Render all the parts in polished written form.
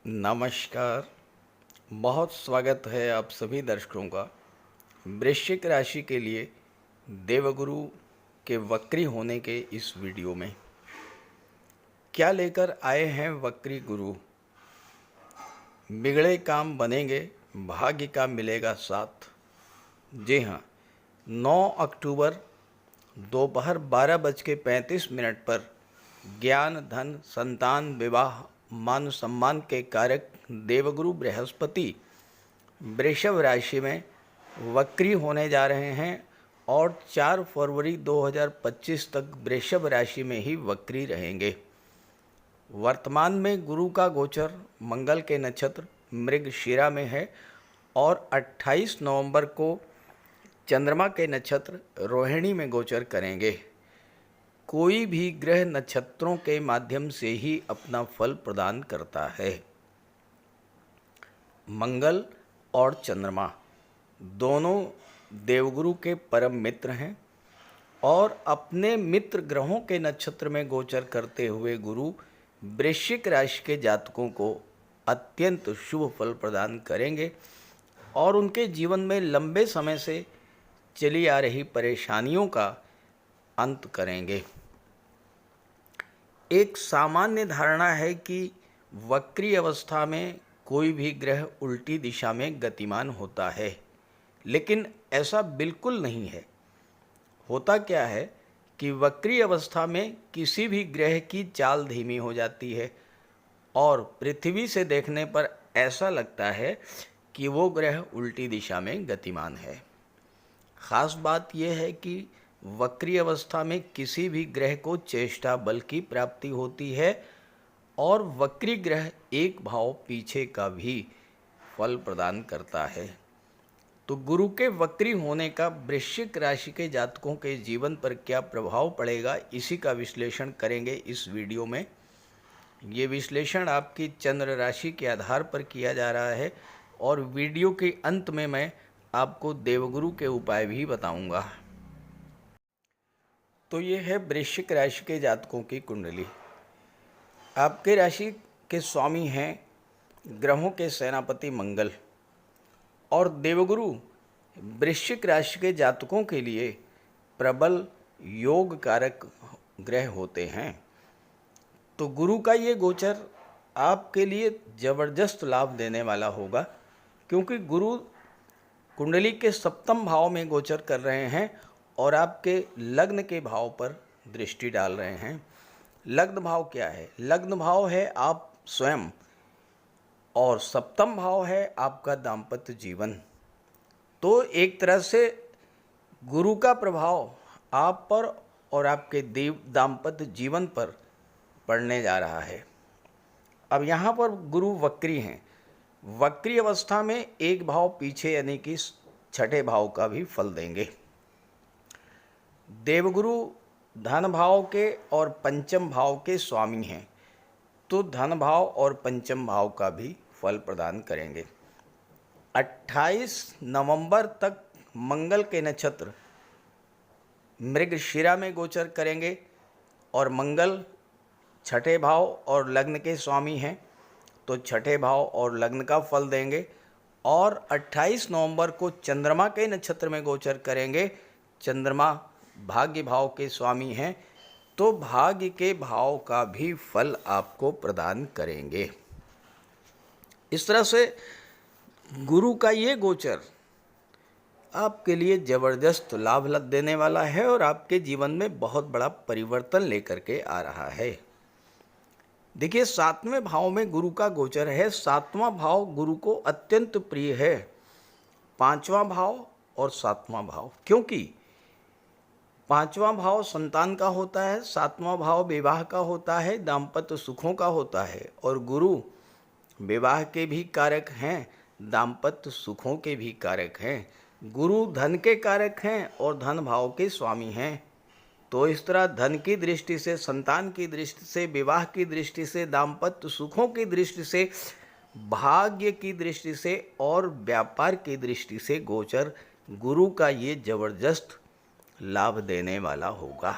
नमस्कार। बहुत स्वागत है आप सभी दर्शकों का वृश्चिक राशि के लिए देवगुरु के वक्री होने के इस वीडियो में। क्या लेकर आए हैं वक्री गुरु? बिगड़े काम बनेंगे, भाग्य का मिलेगा साथ। जी हाँ, 9 अक्टूबर दोपहर 12:35 पर ज्ञान, धन, संतान, विवाह, मान सम्मान के कारक देवगुरु बृहस्पति वृषभ राशि में वक्री होने जा रहे हैं और 4 फरवरी 2025 तक वृषभ राशि में ही वक्री रहेंगे। वर्तमान में गुरु का गोचर मंगल के नक्षत्र मृगशिरा में है और 28 नवंबर को चंद्रमा के नक्षत्र रोहिणी में गोचर करेंगे। कोई भी ग्रह नक्षत्रों के माध्यम से ही अपना फल प्रदान करता है। मंगल और चंद्रमा दोनों देवगुरु के परम मित्र हैं और अपने मित्र ग्रहों के नक्षत्र में गोचर करते हुए गुरु वृश्चिक राशि के जातकों को अत्यंत शुभ फल प्रदान करेंगे और उनके जीवन में लंबे समय से चली आ रही परेशानियों का अंत करेंगे। एक सामान्य धारणा है कि वक्री अवस्था में कोई भी ग्रह उल्टी दिशा में गतिमान होता है, लेकिन ऐसा बिल्कुल नहीं है। होता क्या है कि वक्री अवस्था में किसी भी ग्रह की चाल धीमी हो जाती है और पृथ्वी से देखने पर ऐसा लगता है कि वो ग्रह उल्टी दिशा में गतिमान है। ख़ास बात यह है कि वक्री अवस्था में किसी भी ग्रह को चेष्टा बल की प्राप्ति होती है और वक्री ग्रह एक भाव पीछे का भी फल प्रदान करता है। तो गुरु के वक्री होने का वृश्चिक राशि के जातकों के जीवन पर क्या प्रभाव पड़ेगा, इसी का विश्लेषण करेंगे इस वीडियो में। ये विश्लेषण आपकी चंद्र राशि के आधार पर किया जा रहा है और वीडियो के अंत में मैं आपको देवगुरु के उपाय भी बताऊंगा। तो ये है वृश्चिक राशि के जातकों की कुंडली। आपके राशि के स्वामी हैं ग्रहों के सेनापति मंगल और देवगुरु वृश्चिक राशि के जातकों के लिए प्रबल योग कारक ग्रह होते हैं। तो गुरु का ये गोचर आपके लिए ज़बरदस्त लाभ देने वाला होगा, क्योंकि गुरु कुंडली के सप्तम भाव में गोचर कर रहे हैं और आपके लग्न के भाव पर दृष्टि डाल रहे हैं। लग्न भाव क्या है? लग्न भाव है आप स्वयं और सप्तम भाव है आपका दाम्पत्य जीवन। तो एक तरह से गुरु का प्रभाव आप पर और आपके दाम्पत्य जीवन पर पड़ने जा रहा है। अब यहाँ पर गुरु वक्री हैं। वक्री अवस्था में एक भाव पीछे यानी कि छठे भाव का भी फल देंगे। देवगुरु धन भाव के और पंचम भाव के स्वामी हैं, तो धन भाव और पंचम भाव का भी फल प्रदान करेंगे। 28 नवंबर तक मंगल के नक्षत्र मृगशिरा में गोचर करेंगे और मंगल छठे भाव और लग्न के स्वामी हैं, तो छठे भाव और लग्न का फल देंगे। और 28 नवंबर को चंद्रमा के नक्षत्र में गोचर करेंगे। चंद्रमा भाग्य भाव के स्वामी हैं, तो भाग्य के भाव का भी फल आपको प्रदान करेंगे। इस तरह से गुरु का ये गोचर आपके लिए ज़बरदस्त लाभ देने वाला है और आपके जीवन में बहुत बड़ा परिवर्तन लेकर के आ रहा है। देखिए, 7वें भाव में गुरु का गोचर है। 7वां भाव गुरु को अत्यंत प्रिय है। 5वां भाव और 7वां भाव, क्योंकि 5वां भाव संतान का होता है, 7वां भाव विवाह का होता है, दाम्पत्य सुखों का होता है और गुरु विवाह के भी कारक हैं, दाम्पत्य सुखों के भी कारक हैं। गुरु धन के कारक हैं और धन भाव के स्वामी हैं। तो इस तरह धन की दृष्टि से, संतान की दृष्टि से, विवाह की दृष्टि से, दाम्पत्य सुखों की दृष्टि से, भाग्य की दृष्टि से और व्यापार की दृष्टि से गोचर गुरु का ये जबरदस्त लाभ देने वाला होगा।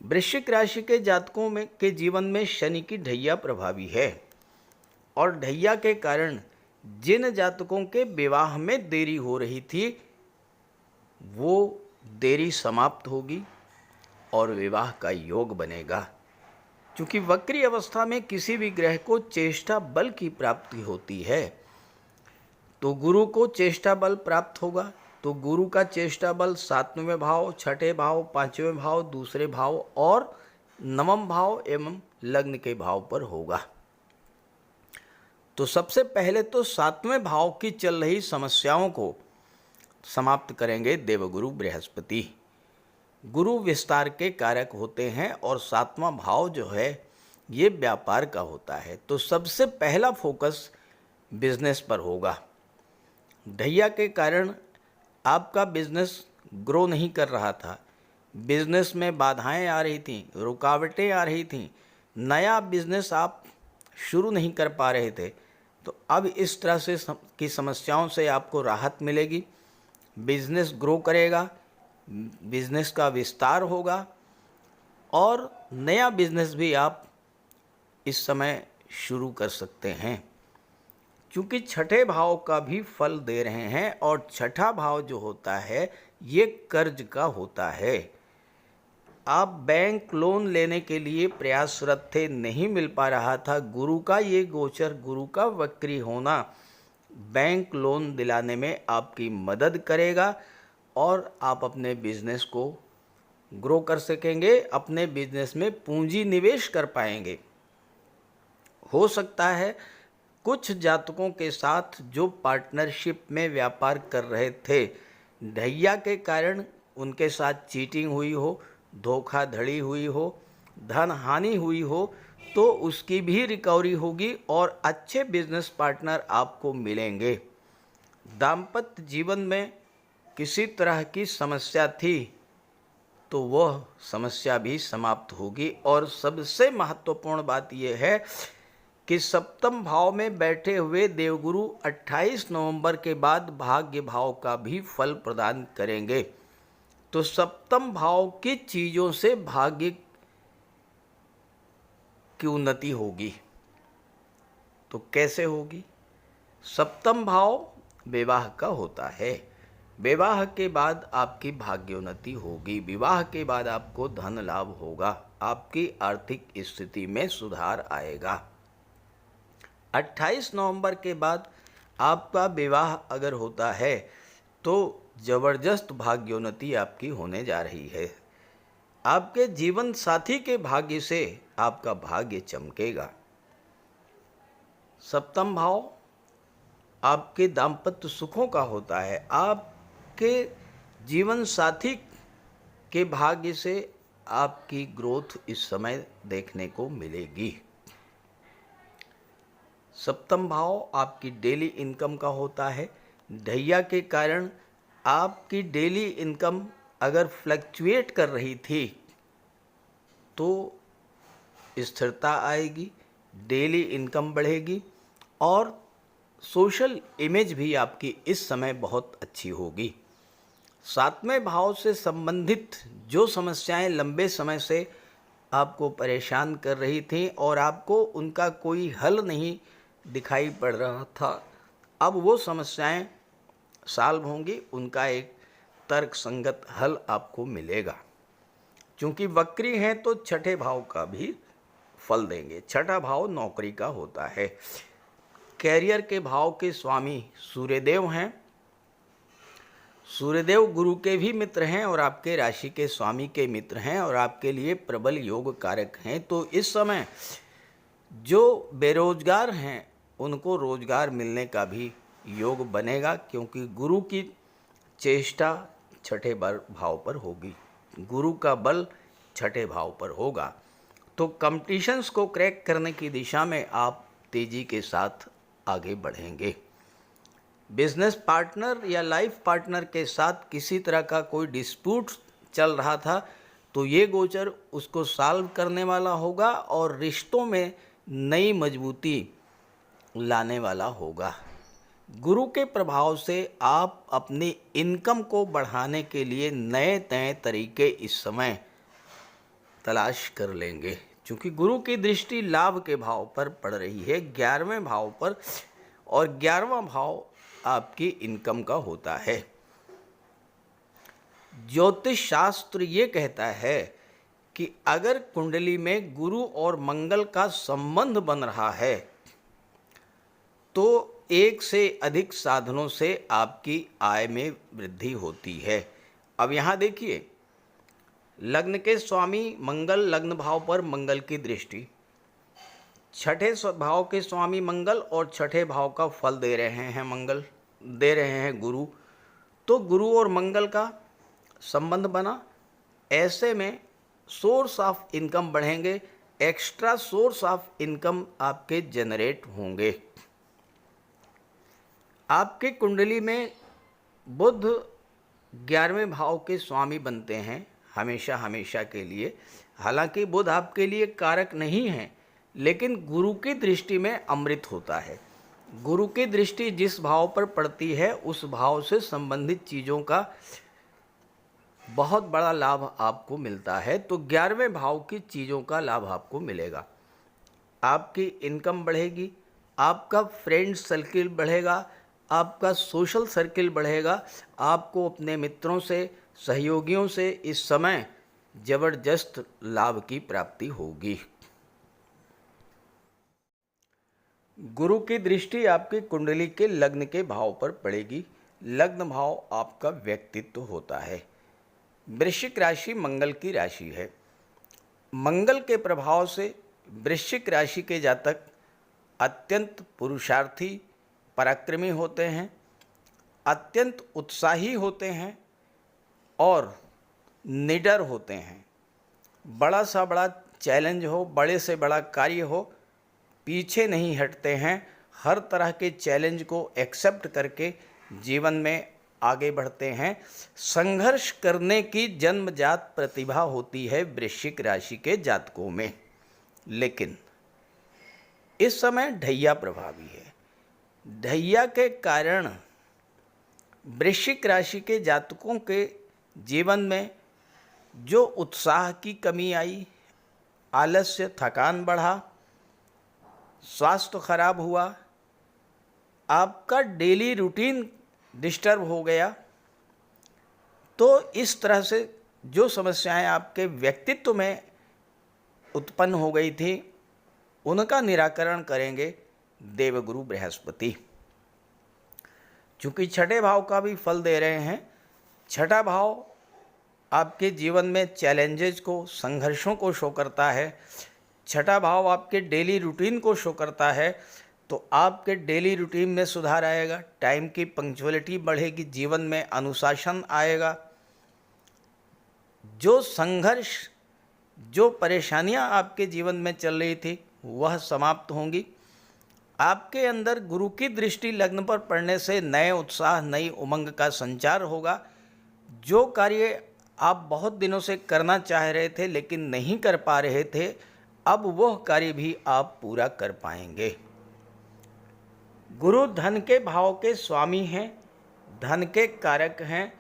वृश्चिक राशि के जातकों में के जीवन में शनि की ढैया प्रभावी है। और ढैया के कारण जिन जातकों के विवाह में देरी हो रही थी वो देरी समाप्त होगी और विवाह का योग बनेगा। क्योंकि वक्री अवस्था में किसी भी ग्रह को चेष्टा बल की प्राप्ति होती है, तो गुरु को चेष्टा बल प्राप्त होगा। तो गुरु का चेष्टा बल 7वें भाव, 6ठे भाव, 5वें भाव, दूसरे भाव और 9वें भाव एवं लग्न के भाव पर होगा। तो सबसे पहले तो 7वें भाव की चल रही समस्याओं को समाप्त करेंगे देवगुरु बृहस्पति। गुरु विस्तार के कारक होते हैं और 7वां भाव जो है ये व्यापार का होता है। तो सबसे पहला फोकस बिजनेस पर होगा। ढैया के कारण आपका बिजनेस ग्रो नहीं कर रहा था, बिजनेस में बाधाएं आ रही थीं, रुकावटें आ रही थीं, नया बिजनेस आप शुरू नहीं कर पा रहे थे। तो अब इस तरह से की समस्याओं से आपको राहत मिलेगी, बिजनेस ग्रो करेगा, बिजनेस का विस्तार होगा और नया बिजनेस भी आप इस समय शुरू कर सकते हैं। क्योंकि 6ठे भाव का भी फल दे रहे हैं और 6ठा भाव जो होता है ये कर्ज का होता है। आप बैंक लोन लेने के लिए प्रयासरत थे, नहीं मिल पा रहा था। गुरु का ये गोचर, गुरु का वक्री होना बैंक लोन दिलाने में आपकी मदद करेगा और आप अपने बिजनेस को ग्रो कर सकेंगे, अपने बिजनेस में पूंजी निवेश कर पाएंगे। हो सकता है कुछ जातकों के साथ जो पार्टनरशिप में व्यापार कर रहे थे, ढैया के कारण उनके साथ चीटिंग हुई हो, धोखाधड़ी हुई हो, धन हानि हुई हो, तो उसकी भी रिकवरी होगी और अच्छे बिजनेस पार्टनर आपको मिलेंगे। दाम्पत्य जीवन में किसी तरह की समस्या थी तो वह समस्या भी समाप्त होगी। और सबसे महत्वपूर्ण बात यह है कि 7वें भाव में बैठे हुए देवगुरु 28 नवंबर के बाद भाग्य भाव का भी फल प्रदान करेंगे। तो 7वें भाव की चीज़ों से भाग्य की उन्नति होगी। तो कैसे होगी? 7वें भाव विवाह का होता है। विवाह के बाद आपकी भाग्योन्नति होगी, विवाह के बाद आपको धन लाभ होगा, आपकी आर्थिक स्थिति में सुधार आएगा। 28 नवंबर के बाद आपका विवाह अगर होता है तो जबरदस्त भाग्योन्नति आपकी होने जा रही है। आपके जीवन साथी के भाग्य से आपका भाग्य चमकेगा। 7वां भाव आपके दाम्पत्य सुखों का होता है। आपके जीवन साथी के भाग्य से आपकी ग्रोथ इस समय देखने को मिलेगी। 7वां भाव आपकी डेली इनकम का होता है। ढैया के कारण आपकी डेली इनकम अगर फ्लक्चुएट कर रही थी तो स्थिरता आएगी, डेली इनकम बढ़ेगी और सोशल इमेज भी आपकी इस समय बहुत अच्छी होगी। 7वें भाव से संबंधित जो समस्याएं लंबे समय से आपको परेशान कर रही थीं और आपको उनका कोई हल नहीं दिखाई पड़ रहा था, अब वो समस्याएं सॉल्व होंगी, उनका एक तर्क संगत हल आपको मिलेगा। क्योंकि वक्री हैं तो 6ठे भाव का भी फल देंगे। 6ठा भाव नौकरी का होता है। कैरियर के भाव के स्वामी सूर्यदेव हैं। सूर्यदेव गुरु के भी मित्र हैं और आपके राशि के स्वामी के मित्र हैं और आपके लिए प्रबल योग कारक हैं। तो इस समय जो बेरोजगार हैं उनको रोजगार मिलने का भी योग बनेगा, क्योंकि गुरु की चेष्टा 6ठे भाव पर होगी, गुरु का बल 6ठे भाव पर होगा। तो कंपटीशंस को क्रैक करने की दिशा में आप तेजी के साथ आगे बढ़ेंगे। बिजनेस पार्टनर या लाइफ पार्टनर के साथ किसी तरह का कोई डिस्प्यूट चल रहा था तो ये गोचर उसको सॉल्व करने वाला होगा और रिश्तों में नई मजबूती लाने वाला होगा। गुरु के प्रभाव से आप अपनी इनकम को बढ़ाने के लिए नए नए तरीके इस समय तलाश कर लेंगे। क्योंकि गुरु की दृष्टि लाभ के भाव पर पड़ रही है, 11वें भाव पर, और 11वां भाव आपकी इनकम का होता है। ज्योतिष शास्त्र ये कहता है कि अगर कुंडली में गुरु और मंगल का संबंध बन रहा है तो एक से अधिक साधनों से आपकी आय में वृद्धि होती है। अब यहाँ देखिए, लग्न के स्वामी मंगल, लग्न भाव पर मंगल की दृष्टि, छठे भाव के स्वामी मंगल और छठे भाव का फल दे रहे हैं मंगल, दे रहे हैं गुरु। तो गुरु और मंगल का संबंध बना, ऐसे में सोर्स ऑफ इनकम बढ़ेंगे, एक्स्ट्रा सोर्स ऑफ इनकम आपके जनरेट होंगे। आपके कुंडली में बुध 11वें भाव के स्वामी बनते हैं हमेशा हमेशा के लिए। हालांकि बुध आपके लिए कारक नहीं है, लेकिन गुरु की दृष्टि में अमृत होता है। गुरु की दृष्टि जिस भाव पर पड़ती है उस भाव से संबंधित चीज़ों का बहुत बड़ा लाभ आपको मिलता है। तो 11वें भाव की चीज़ों का लाभ आपको मिलेगा, आपकी इनकम बढ़ेगी, आपका फ्रेंड सर्किल बढ़ेगा, आपका सोशल सर्किल बढ़ेगा, आपको अपने मित्रों से, सहयोगियों से इस समय जबरदस्त लाभ की प्राप्ति होगी। गुरु की दृष्टि आपकी कुंडली के लग्न के भाव पर पड़ेगी। लग्न भाव आपका व्यक्तित्व होता है। वृश्चिक राशि मंगल की राशि है। मंगल के प्रभाव से वृश्चिक राशि के जातक अत्यंत पुरुषार्थी, पराक्रमी होते हैं, अत्यंत उत्साही होते हैं और निडर होते हैं। बड़ा सा बड़ा चैलेंज हो, बड़े से बड़ा कार्य हो, पीछे नहीं हटते हैं, हर तरह के चैलेंज को एक्सेप्ट करके जीवन में आगे बढ़ते हैं। संघर्ष करने की जन्मजात प्रतिभा होती है वृश्चिक राशि के जातकों में, लेकिन इस समय ढैया प्रभावी है। ढैया के कारण वृश्चिक राशि के जातकों के जीवन में जो उत्साह की कमी आई, आलस्य, थकान बढ़ा, स्वास्थ्य खराब हुआ, आपका डेली रूटीन डिस्टर्ब हो गया, तो इस तरह से जो समस्याएं आपके व्यक्तित्व में उत्पन्न हो गई थी उनका निराकरण करेंगे देवगुरु बृहस्पति। चूँकि छठे भाव का भी फल दे रहे हैं, छठा भाव आपके जीवन में चैलेंजेस को, संघर्षों को शो करता है। छठा भाव आपके डेली रूटीन को शो करता है, तो आपके डेली रूटीन में सुधार आएगा, टाइम की पंक्चुअलिटी बढ़ेगी, जीवन में अनुशासन आएगा। जो संघर्ष, जो परेशानियां आपके जीवन में चल रही थी वह समाप्त होंगी। आपके अंदर गुरु की दृष्टि लग्न पर पड़ने से नए उत्साह, नई उमंग का संचार होगा। जो कार्य आप बहुत दिनों से करना चाह रहे थे लेकिन नहीं कर पा रहे थे, अब वह कार्य भी आप पूरा कर पाएंगे। गुरु धन के भाव के स्वामी हैं, धन के कारक हैं,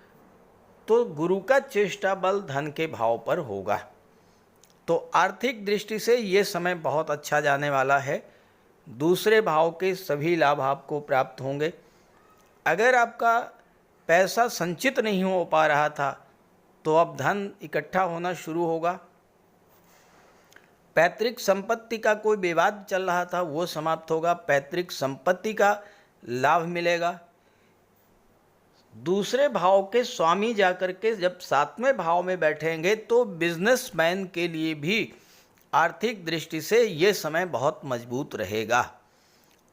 तो गुरु का चेष्टा बल धन के भाव पर होगा। तो आर्थिक दृष्टि से ये समय बहुत अच्छा जाने वाला है। दूसरे भाव के सभी लाभ आपको प्राप्त होंगे। अगर आपका पैसा संचित नहीं हो पा रहा था तो अब धन इकट्ठा होना शुरू होगा। पैतृक संपत्ति का कोई विवाद चल रहा था वो समाप्त होगा, पैतृक संपत्ति का लाभ मिलेगा। दूसरे भाव के स्वामी जाकर के जब 7वें भाव में बैठेंगे तो बिजनेसमैन के लिए भी आर्थिक दृष्टि से ये समय बहुत मजबूत रहेगा।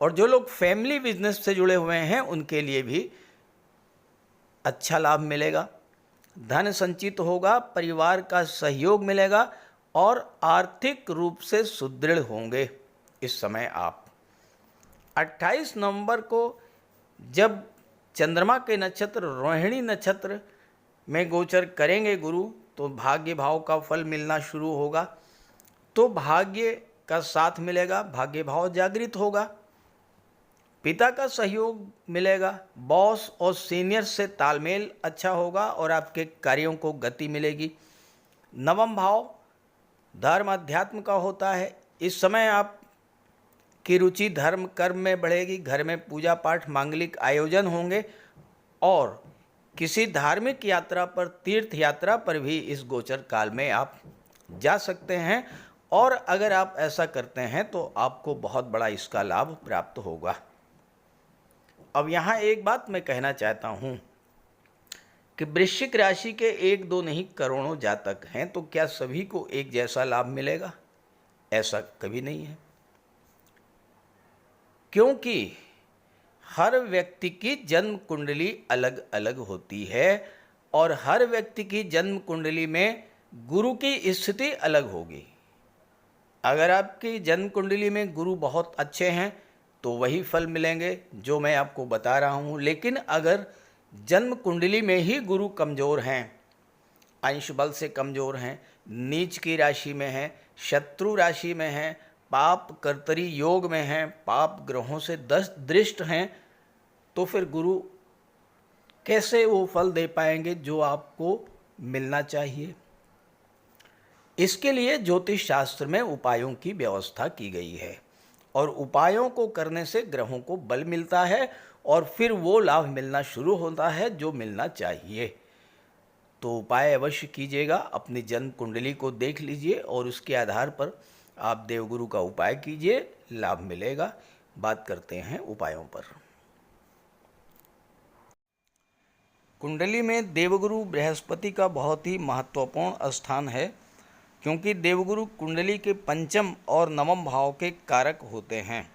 और जो लोग फैमिली बिजनेस से जुड़े हुए हैं उनके लिए भी अच्छा लाभ मिलेगा। धन संचित होगा, परिवार का सहयोग मिलेगा और आर्थिक रूप से सुदृढ़ होंगे इस समय आप। 28 नवंबर को जब चंद्रमा के नक्षत्र रोहिणी नक्षत्र में गोचर करेंगे गुरु, तो भाग्य भाव का फल मिलना शुरू होगा। तो भाग्य का साथ मिलेगा, भाग्य भाव जागृत होगा, पिता का सहयोग मिलेगा, बॉस और सीनियर से तालमेल अच्छा होगा और आपके कार्यों को गति मिलेगी। नवम भाव धर्म अध्यात्म का होता है। इस समय आप की रुचि धर्म कर्म में बढ़ेगी, घर में पूजा पाठ मांगलिक आयोजन होंगे और किसी धार्मिक यात्रा पर, तीर्थ यात्रा पर भी इस गोचर काल में आप जा सकते हैं। और अगर आप ऐसा करते हैं तो आपको बहुत बड़ा इसका लाभ प्राप्त होगा। अब यहाँ एक बात मैं कहना चाहता हूँ कि वृश्चिक राशि के 1-2 नहीं करोड़ों जातक हैं, तो क्या सभी को एक जैसा लाभ मिलेगा? ऐसा कभी नहीं है, क्योंकि हर व्यक्ति की जन्म कुंडली अलग अलग होती है और हर व्यक्ति की जन्म कुंडली में गुरु की स्थिति अलग होगी। अगर आपकी जन्म कुंडली में गुरु बहुत अच्छे हैं तो वही फल मिलेंगे जो मैं आपको बता रहा हूँ। लेकिन अगर जन्म कुंडली में ही गुरु कमज़ोर हैं, अंश बल से कमज़ोर हैं, नीच की राशि में हैं, शत्रु राशि में हैं, पाप कर्तरी योग में हैं, पाप ग्रहों से दृष्ट हैं, तो फिर गुरु कैसे वो फल दे पाएंगे जो आपको मिलना चाहिए। इसके लिए ज्योतिष शास्त्र में उपायों की व्यवस्था की गई है और उपायों को करने से ग्रहों को बल मिलता है और फिर वो लाभ मिलना शुरू होता है जो मिलना चाहिए। तो उपाय अवश्य कीजिएगा, अपनी जन्म कुंडली को देख लीजिए और उसके आधार पर आप देवगुरु का उपाय कीजिए, लाभ मिलेगा। बात करते हैं उपायों पर। कुंडली में देवगुरु बृहस्पति का बहुत ही महत्वपूर्ण स्थान है, क्योंकि देवगुरु कुंडली के पंचम और नवम भाव के कारक होते हैं।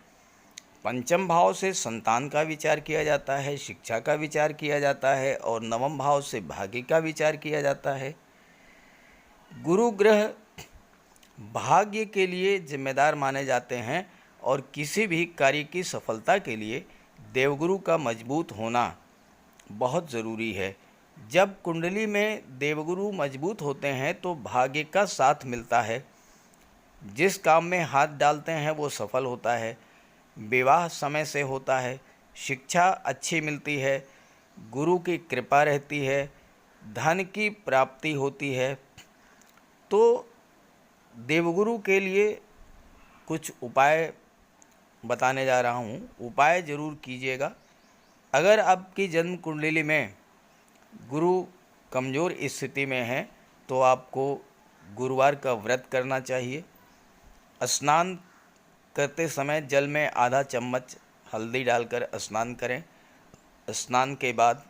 पंचम भाव से संतान का विचार किया जाता है, शिक्षा का विचार किया जाता है और नवम भाव से भाग्य का विचार किया जाता है। गुरु ग्रह भाग्य के लिए जिम्मेदार माने जाते हैं और किसी भी कार्य की सफलता के लिए देवगुरु का मजबूत होना बहुत ज़रूरी है। जब कुंडली में देवगुरु मजबूत होते हैं तो भाग्य का साथ मिलता है, जिस काम में हाथ डालते हैं वो सफल होता है, विवाह समय से होता है, शिक्षा अच्छी मिलती है, गुरु की कृपा रहती है, धन की प्राप्ति होती है। तो देवगुरु के लिए कुछ उपाय बताने जा रहा हूँ, उपाय ज़रूर कीजिएगा। अगर आपकी जन्म कुंडली में गुरु कमज़ोर स्थिति में है तो आपको गुरुवार का व्रत करना चाहिए। स्नान करते समय जल में आधा चम्मच हल्दी डालकर स्नान करें। स्नान के बाद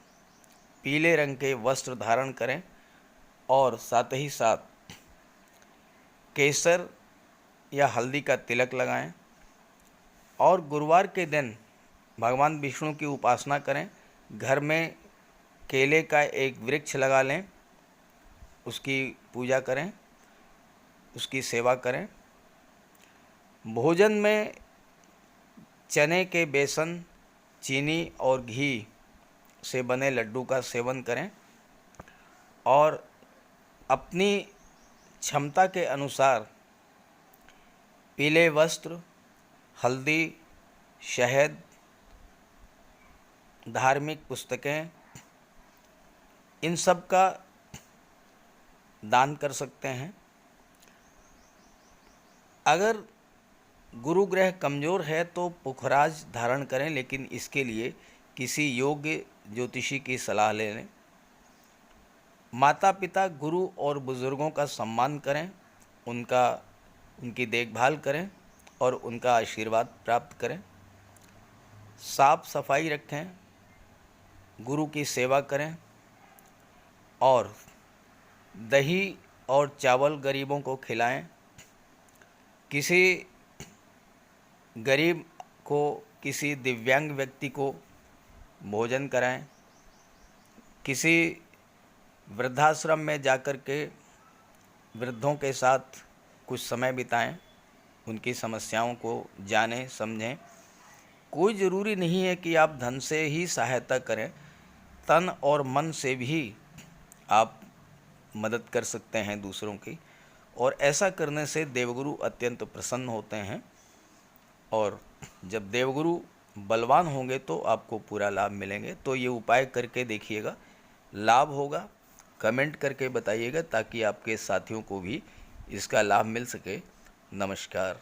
पीले रंग के वस्त्र धारण करें और साथ ही साथ केसर या हल्दी का तिलक लगाएं और गुरुवार के दिन भगवान विष्णु की उपासना करें। घर में केले का एक वृक्ष लगा लें, उसकी पूजा करें, उसकी सेवा करें। भोजन में चने के बेसन, चीनी और घी से बने लड्डू का सेवन करें और अपनी क्षमता के अनुसार पीले वस्त्र, हल्दी, शहद, धार्मिक पुस्तकें, इन सब का दान कर सकते हैं। अगर गुरु ग्रह कमज़ोर है तो पुखराज धारण करें, लेकिन इसके लिए किसी योग्य ज्योतिषी की सलाह ले लें। माता पिता, गुरु और बुज़ुर्गों का सम्मान करें, उनकी देखभाल करें और उनका आशीर्वाद प्राप्त करें। साफ सफाई रखें, गुरु की सेवा करें और दही और चावल गरीबों को खिलाएं। किसी गरीब को, किसी दिव्यांग व्यक्ति को भोजन कराएं। किसी वृद्धाश्रम में जाकर के वृद्धों के साथ कुछ समय बिताएं, उनकी समस्याओं को जानें समझें। कोई ज़रूरी नहीं है कि आप धन से ही सहायता करें, तन और मन से भी आप मदद कर सकते हैं दूसरों की, और ऐसा करने से देवगुरु अत्यंत प्रसन्न होते हैं। और जब देवगुरु बलवान होंगे तो आपको पूरा लाभ मिलेंगे। तो ये उपाय करके देखिएगा, लाभ होगा। कमेंट करके बताइएगा ताकि आपके साथियों को भी इसका लाभ मिल सके। नमस्कार।